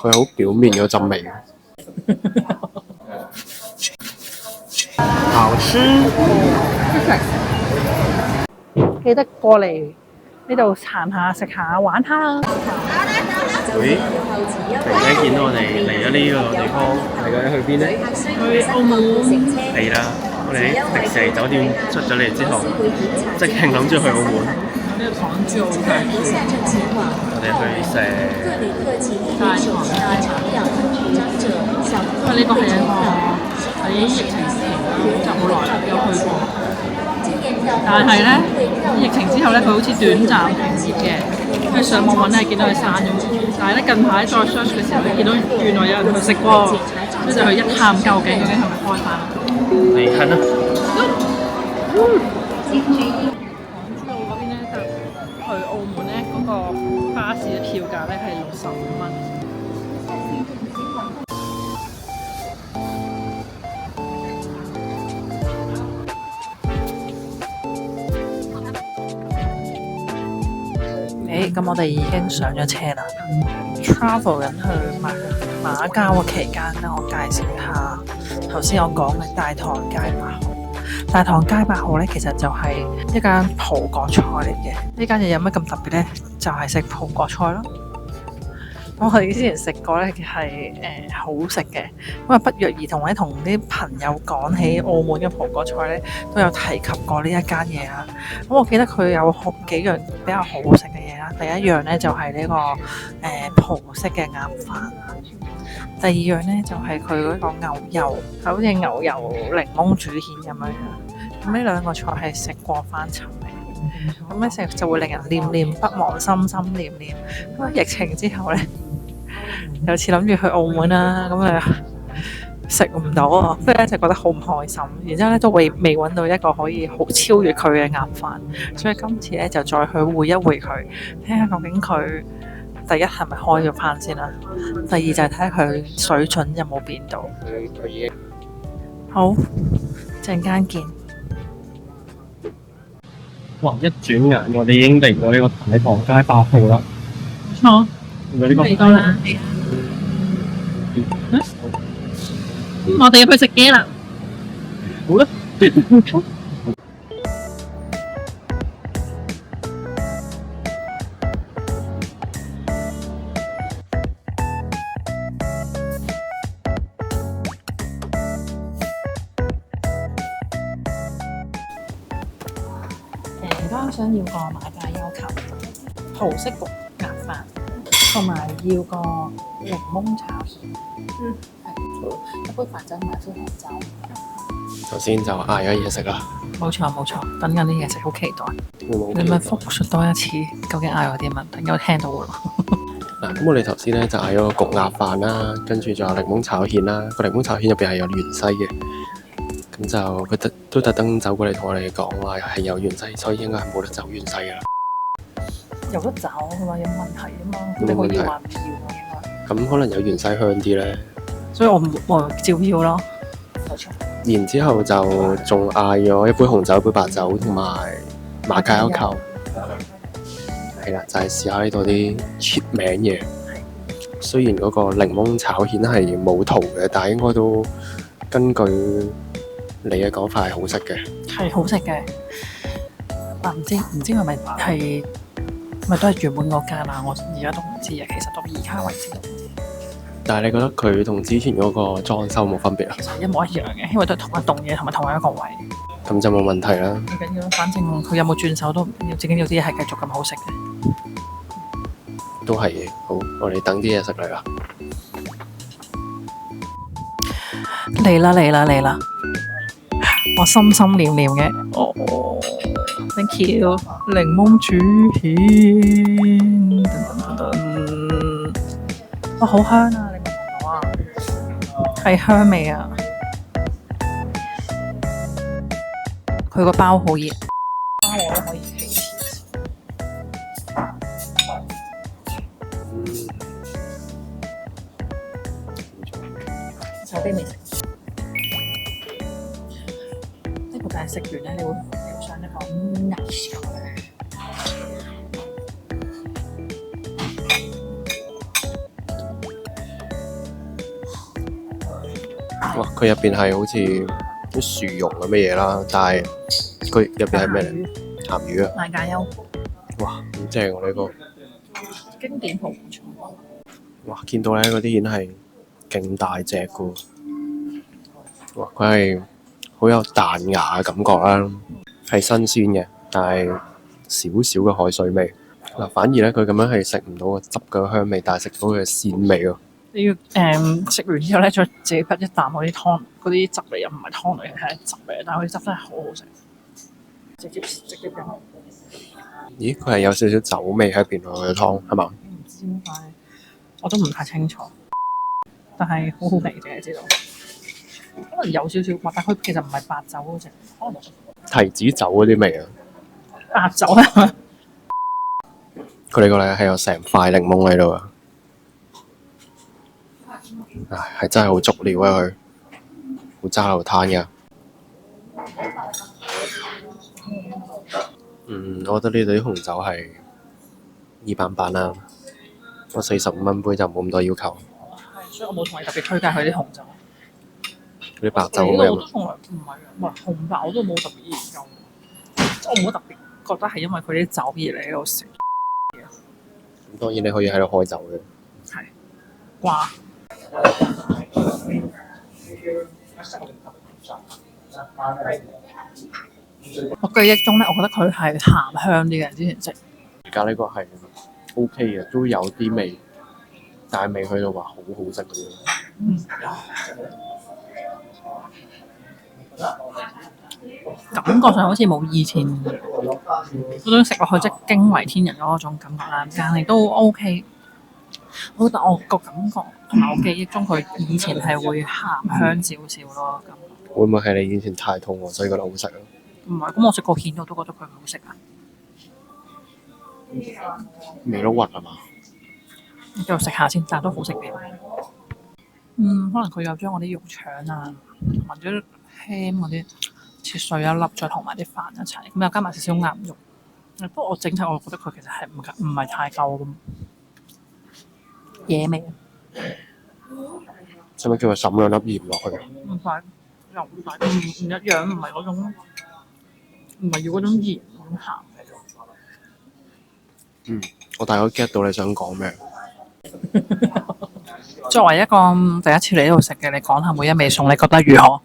佢好表面嗰陣味。好吃。記得過嚟呢度行下、食下、玩下。喂，突然間見到我哋嚟咗呢個地方，嚟緊去邊呢？去澳門。係啦，我哋喺迪士尼酒店出咗嚟之後，即刻諗住去澳門。呢個糖珠好正，我哋去食大堂因為呢個係一個喺疫情前就好耐啦，有去過。但係咧，疫情之後咧，佢好似短暫停業嘅。跟住上網揾咧，見到佢閂咗。但係咧，近排再 search 嘅時候咧，見到原來有人去食過，所以就去一探究竟係咪開翻。嚟近啦。港珠澳嗰邊咧，就去澳門咧嗰個巴士嘅票價咧係65蚊。咁我哋已經上咗車啦。travel 緊去馬交嘅期間咧，我介紹下頭先我講嘅大棠街8號。大棠街8號咧，其實就係一間葡國菜嚟嘅。呢間嘢有乜咁特別咧？就係食葡國菜咯。我哋之前食過咧，係好食嘅。咁啊，不約而同咧，同啲朋友講起澳門嘅葡國菜咧，都有提及過呢一間嘢啦。咁我記得佢有幾樣比較好食嘅嘢啦。第一樣咧就係呢個葡式嘅鴨飯。第二樣咧就係佢嗰個牛油，好似牛油檸檬煮芡咁樣樣。咁呢兩個菜係食過翻尋味。咁一食就會令人念念不忘，心心念念。咁啊，疫情之後咧，有次諗住去澳門啦，咁啊食唔到啊，跟住咧就覺得好唔開心。然之後咧都未揾到一個可以好超越佢嘅鴨飯，所以今次咧就再去會一會佢，睇下究竟佢第一係咪開咗翻先啦，第二就係睇下佢水準有冇變到。好，陣間見。哇！一轉眼我哋已經嚟過呢個大棠街8號啦。錯，嚟到啦。我哋入去食嘢啦。好啦。而家想要個買價要求，葡式焗鴨飯，同埋要個檸檬炒蜆。一杯白酒同埋杯紅酒。頭先就嗌咗嘢食啦。冇錯，等緊啲嘢食，好期待。你咪復述多一次，究竟嗌咗啲乜？等我聽到咯。嗱，咁我哋頭先咧就嗌咗個焗鴨飯啦，跟住仲有檸檬炒蜆啦。個檸檬炒蜆入邊係有芫茜嘅，咁就佢都特登走過嚟同我哋講話係有芫茜，所以應該係冇得走芫茜噶啦。有得走嘅話有問題啊嘛，你可以話唔要啊應該。咁可能有芫茜香啲咧，所以我照要咯。冇錯。然之後就仲嗌咗一杯紅酒、一杯白酒同埋馬介休球。係啦，就係試下呢度啲出名嘢。雖然嗰個檸檬炒蜆係冇圖嘅，但係應該都根據你嘅講法係好食嘅。係好食嘅。嗱，唔知係咪都係原本嗰間啊？我而家都唔知啊。其實到而家為止都唔知。但係你覺得佢同之前嗰個裝修冇分別啊？其實一模一樣嘅，因為都係同一棟嘢同埋同一個位。咁就冇問題啦。唔緊要，反正佢有冇轉手都唔要，最緊要啲嘢係繼續咁好食嘅。都係嘅。好，我哋等啲嘢食嚟啦。嚟啦！我心心念念嘅。哦 ，thank you。檸檬煮蜆。哇，好香啊！你聞唔聞到啊？係香味啊！佢個包好熱，包我都可以其次。手機未食，呢個但係食完咧，你會有上一個nice嘅。哇！佢入邊係好似啲薯蓉咁嘅嘢啦，但係佢入邊係咩嚟？鹹魚啊！賣芥優，哇！好正喎呢個！經典紅菜。哇！見到咧嗰啲蜆係勁大隻噶喎，哇！佢係好有彈牙嘅感覺啦，係新鮮嘅，但係少少嘅海水味。嗱，反而咧佢咁樣係食唔到個汁嘅香味，但係食到佢嘅鮮味咯。你要食完之後咧，再自己滗一啖嗰啲湯，嗰啲汁嚟又唔係湯嚟，係汁嚟，但係嗰啲汁真係好好食，直接飲。咦？佢係有少少酒味喺邊喎，佢嘅湯係嘛？唔知點解，我都唔太清楚，但係好好味嘅，知道。可能有少少，但佢其實唔係白酒嗰隻，可能提子酒嗰啲味啊！白酒啊！佢哋個咧係有成塊檸檬喺度啊！唉，係真係好足料啊佢，好揸流攤噶。我覺得呢度啲紅酒係一般般啦。我45蚊杯就冇咁多要求。係，所以我冇同你特別推介佢啲紅酒。嗰啲白酒咁我都樣。從來唔係，唔係紅白我都冇特別研究，即係我冇特別覺得係因為佢啲酒而嚟喺度食。咁當然你可以喺度開酒嘅。係。哇！我記憶中咧，我覺得佢係鹹香啲嘅，之前食。而家呢個係 OK 嘅，都有啲味，但係未去到話好好食嗰啲。感覺上好似冇以前嗰種食落去即係驚為天人嗰種感覺啦，但係都 OK。我覺得我個感覺同埋我記憶中佢以前係會鹹香少少咯。咁會唔會係你以前太肚餓，所以覺得好食啊？唔係，咁我食過蜆我都覺得佢好食啊。味都暈係嘛？繼續食下先，但係都好食嘅。可能佢又將我啲肉腸啊，同埋啲 ham 嗰啲切碎一粒，再同埋啲飯一齊，咁又加埋少少鴨肉。不過我整體我覺得佢其實係唔係太夠咁野味。使唔使叫佢滲兩粒鹽落去？唔使，又唔使，唔一樣，唔係嗰種，唔係要嗰種鹽嗰種鹹。我大概 get 到你想講咩。作為一個第一次嚟呢度食嘅，你講下每一味餸，你覺得如何？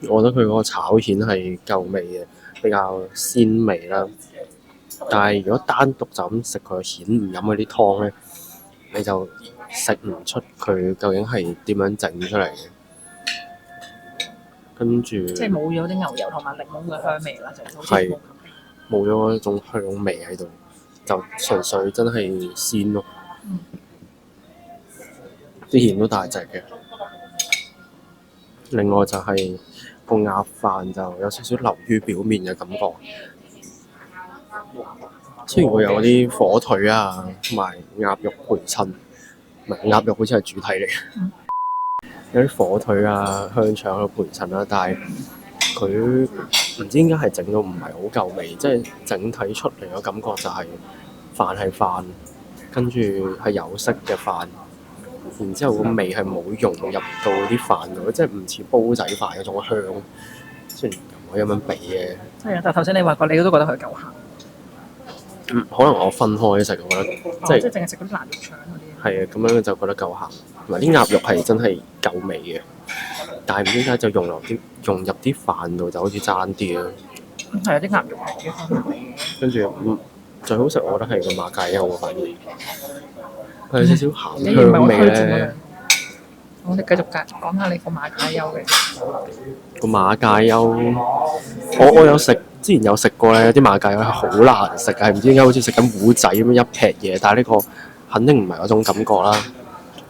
我覺得佢嗰個炒蜆係夠味嘅，比較鮮味啦。但係如果單獨就咁食佢個蜆，唔飲嗰啲湯咧，你就食唔出佢究竟係點樣整出嚟嘅。跟住即係冇咗啲牛油同埋檸檬嘅香味啦，就好似係冇咗嗰種香味喺度，就純粹真係鮮咯。啲蜆都大隻嘅。另外就係個鴨飯就有少少流於表面嘅感覺。雖然會有啲火腿啊，同埋鴨肉陪襯，唔係鴨肉好似係主體嚟嘅。有啲火腿啊、香腸喺度陪襯啦，但係佢唔知點解係整到唔係好夠味，即係整體出嚟嘅感覺就係飯係飯，跟住係有色嘅飯，然之後個味係冇融入到啲飯度，即係唔似煲仔飯嗰種香。雖然唔可以咁樣比嘅。係啊，但頭先你話過，你都覺得佢夠鹹。可能我分開食，我覺得即係淨係食嗰啲辣肉腸嗰啲。係啊，咁樣就覺得夠鹹，同埋啲鴨肉係真係夠味嘅，但係唔知點解就融入啲飯度就好似爭啲咯。係啊，啲鴨肉係幾香味嘅。跟住最好食，我覺得係個馬介休反而係有少少鹹唔係香味我推薦嗰咧樣。我哋繼續講下你個馬介休嘅。個馬介休，我有食，之前有食過咧，啲馬介休係好難食，係唔知點解好似食緊糊仔咁樣一劈嘢，但係呢個肯定唔係嗰種感覺啦。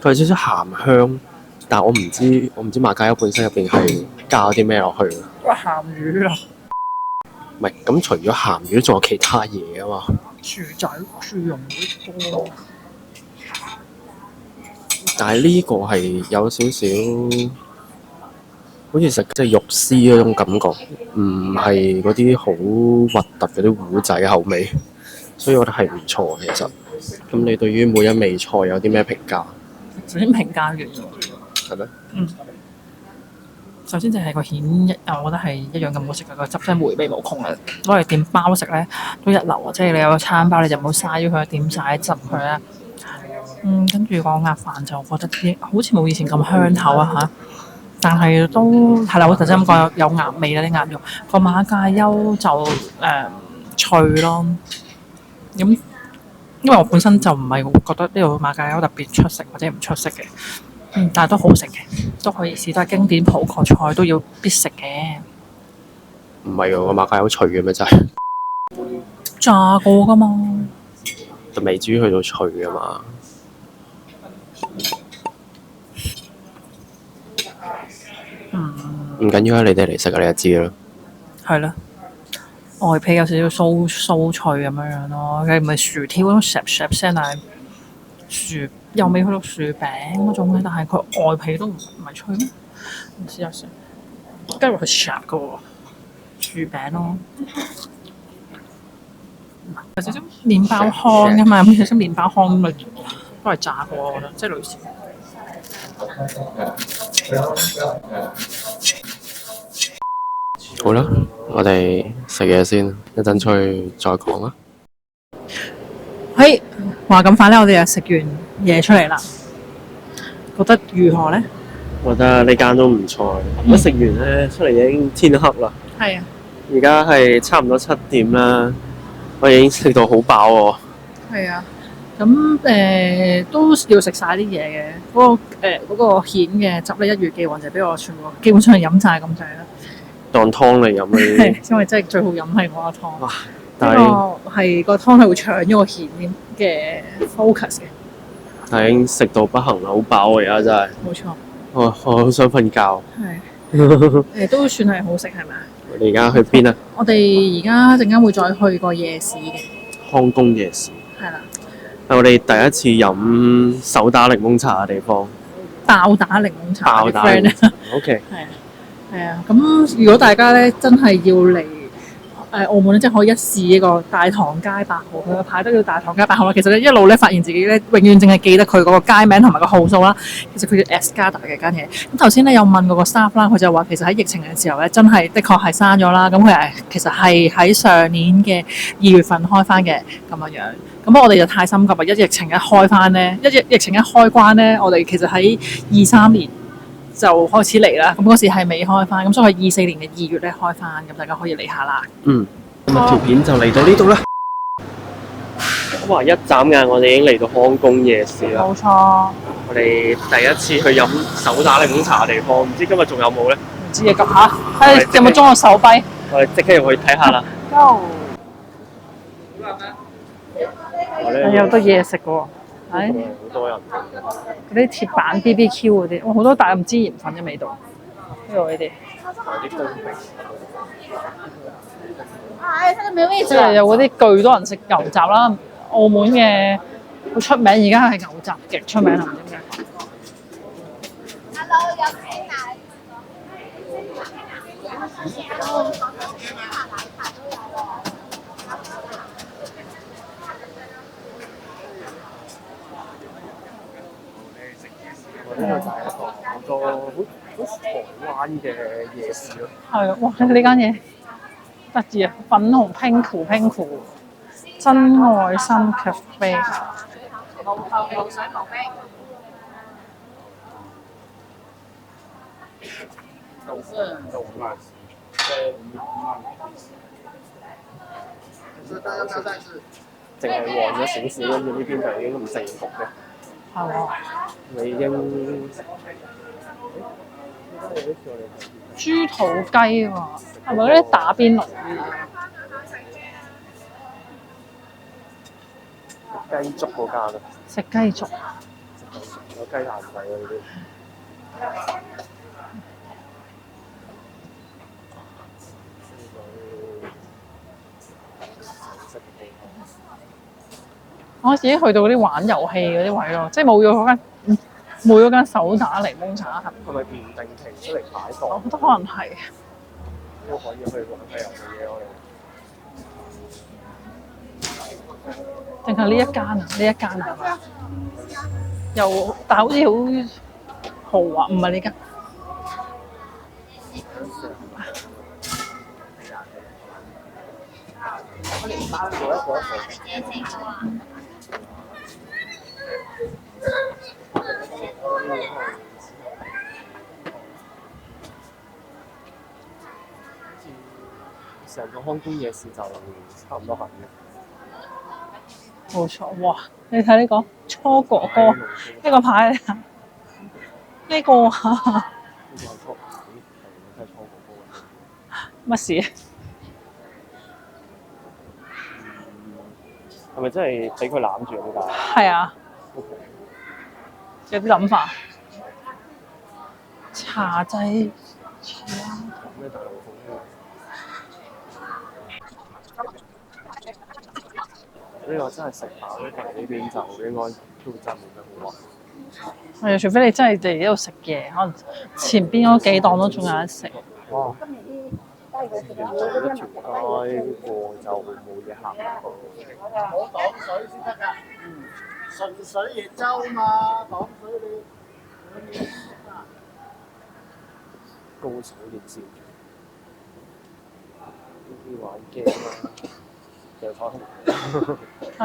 佢係少少鹹香，但係我唔知馬介休本身入邊係加咗啲咩落去。哇！鹹魚啊！唔係，咁除咗鹹魚，仲有其他嘢啊嘛。薯仔、薯蓉嗰啲但係呢個係有少少，好似食即係肉絲嗰種感覺，唔係嗰啲好核突嗰啲糊仔口味，所以我覺得係唔錯其實。咁你對於每一味菜有啲咩評價？首先評價完喎。係咩？首先就係個蜆，我覺得係一樣咁好食嘅，個汁真係回味無窮嘅。攞嚟點包食咧都一流啊！即係你有個餐包你就唔好嘥咗佢，點晒啲汁佢啦。跟住個鴨飯就覺得好似冇以前咁香口啊嚇，但係都係啦，我頭先咁講有鴨味啦啲鴨肉，個馬介休就脆咯。咁因為我本身就唔係覺得呢度馬介休特別出色或者唔出色嘅，但係都好食嘅，都可以試，都係經典葡國菜都要必食嘅。唔係喎，個馬介休脆嘅咩真係？炸過噶嘛？就未至於去到脆噶嘛。唔緊要啊，你哋嚟食啊，你就知啦。係啦，外皮有少少酥脆咁樣樣咯，佢唔係薯條嗰種唰聲，但係又未去到薯餅嗰種嘅，但係佢外皮都唔係脆咩？唔知有時跟住佢唰嘅喎，薯餅咯，有少少麵包糠㗎嘛，有少少麵包糠咪都係炸過，我覺得即係類似。好啦，我哋食嘢先，一陣出去再講啦。嘿，話咁快咧，我哋又食完嘢出嚟啦，覺得如何咧？我覺得呢間都唔錯，一食完咧出嚟已經天黑啦。係啊，而家係差唔多7點啦，我已經食到好飽喎。係啊，咁都要食晒啲嘢嘅。嗰個蜆嘅汁咧，一如既往就俾我全部基本上係飲晒咁滯啦。當湯嚟飲啊！係，因為真係最好飲係我個湯。哇！呢但個係個湯係會搶咗個蜆嘅 focus 嘅。但係已經食到不行啦，好飽啊！而家真係。冇錯。我好想瞓覺。係。都算係好食係咪啊？我哋而家去邊啊？我哋而家陣間會再去個夜市嘅。康公夜市。係啦。係我哋第一次飲手打檸檬茶嘅地方。爆打檸檬茶。爆打檸檬茶。OK。係啊，咁如果大家咧真係要嚟澳門咧，即係可以一試呢個大棠街8號，佢個牌都叫大棠街8號啦。其實咧一路咧發現自己咧永遠淨係記得佢嗰個街名同埋個號數啦。其實佢叫 Escada 嘅間嘢。咁頭先咧有問過個 staff 啦，佢就話其實喺疫情嘅時候咧，真係的確係閂咗啦。咁佢係其實係喺上年嘅2月份開翻嘅咁樣。咁我哋就太心急啦！疫情一開翻咧，疫情一開關咧，我哋其實喺23年就開始嚟啦，咁嗰時係未開翻，咁所以係24年嘅2月咧開翻，咁大家可以嚟下啦。咁條片就嚟到呢度啦。哇！一眨眼我哋已經嚟到康公夜市啦。冇錯。我哋第一次去飲手打檸檬茶嘅地方，唔知今日仲有冇咧？唔知啊，急下，睇有冇裝個手臂。我哋即刻入去睇下啦。Go！有好多嘢食喎。係。好多人。嗰啲鐵板 BBQ 嗰啲，好多大唔知鹽粉嘅味道。呢度呢啲。即係有嗰啲巨多人食牛雜啦，澳門嘅好出名，而家係牛雜極出名，唔知點解。Hello， 有請奶。呢個就係一個好多好台灣嘅夜市咯。係啊，哇！呢間嘢得意啊，粉紅 pink 真愛心 cafe。無水無冰。淨係旺咗少少，跟住呢邊就已經咁成熟嘅。係喎。你已經豬肚雞喎，係咪嗰啲打邊爐？雞粥嗰間啊！食雞粥。有雞蛋仔啊！呢啲。我自己去到嗰啲玩遊戲嗰啲位咯，即係冇咗間手打檸檬茶係咪唔定期出嚟擺檔？我覺得可能係。都可以去玩下遊戲嘅我哋。定係呢一間啊？呢一間係咪？又但係好似好豪華，唔係呢間。成個康公夜市就差唔多係嘅。冇錯，哇！你睇呢個初哥哥呢個牌嚟啊，呢個啊呢個係初，係初哥哥。乜事？係咪真係俾佢攬住呢個？係啊，有啲諗法。茶仔，咩大龍鳳呢？呢個真係食飽咧，呢邊就應該都真係冇咩好玩。係啊，除非你真係嚟呢度食嘢，可能前邊嗰幾檔都仲有得食。哇！一條街過就冇嘢行過。冇擋水先得㗎，純水熱州嘛，擋水你。高手熱線，呢啲玩 game 啦，又彩虹。係。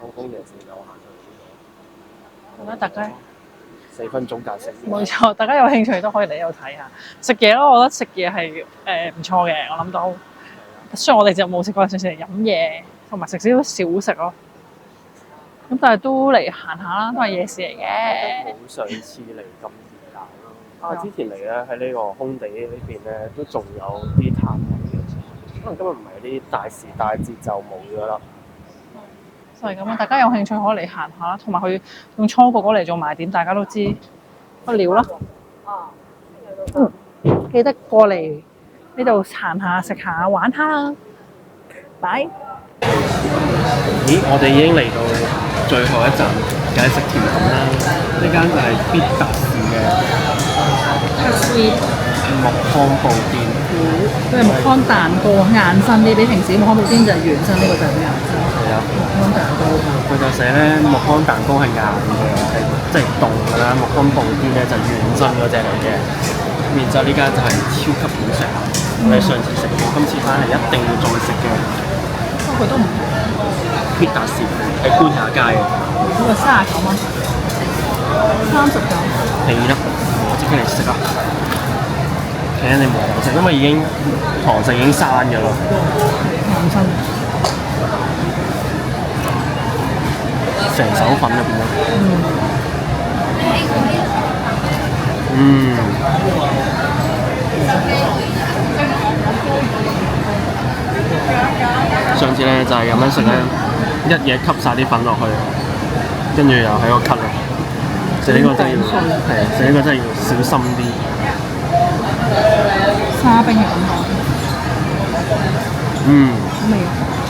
康公夜市有行出嚟呢咁咧，大家度，4分鐘解釋。冇錯，大家有興趣都可以嚟呢度睇下食嘢咯。我覺得食嘢係唔錯嘅，我諗到。雖然我哋就冇食過，上次嚟飲嘢同埋食少少小食咯。咁但係都嚟行下啦，都係夜市嚟嘅。冇上次嚟咁熱鬧咯。之前嚟咧喺呢個空地呢邊咧，都仲有啲攤位嘅。可能今日唔係啲大時大節就冇咗啦。就係咁啊！大家有興趣可以嚟行下啦，同埋佢用初哥哥嚟做賣點，大家都知乜料啦。記得過嚟呢度行下、食下、玩下啦。拜。咦，我哋已經嚟到最後一站，梗係食甜品啦。呢間就係必達士嘅木糠布甸。佢係木糠蛋糕，硬身啲，比平時木糠布甸就係軟身，呢個就係硬身。係啊，木糠蛋糕。佢就寫咧木糠蛋糕係硬嘅，係即係凍㗎啦。木糠布甸咧就軟身嗰只嚟嘅。然之後呢間就係超級好食，我哋上次食過，今次翻嚟一定要再食嘅。不過佢都唔必達士喺官下街嘅。呢個39蚊，39。係啦，我即刻嚟食啦！睇下你冇糖食，因為已經糖食已經閂咗啦。硬身。成手粉入邊咯。上次咧就係咁樣食咧，一嘢吸晒啲粉落去，跟住又喺度咳啦。食呢個真係要食呢個真係要小心啲。沙冰嘅感覺。好味啊！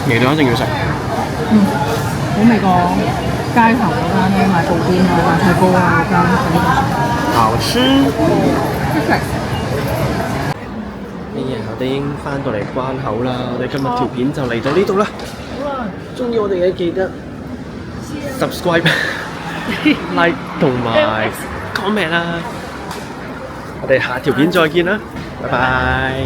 味道一定要食。好味過街頭嗰間咧賣布甸啊、賣太糕啊嗰間。好吃。食。我哋已經翻到嚟關口啦，我哋今日條片就嚟到呢度啦。中意我哋嘅記得 subscribe、like 同埋 comment 啦。我哋下條片再見啦，拜拜。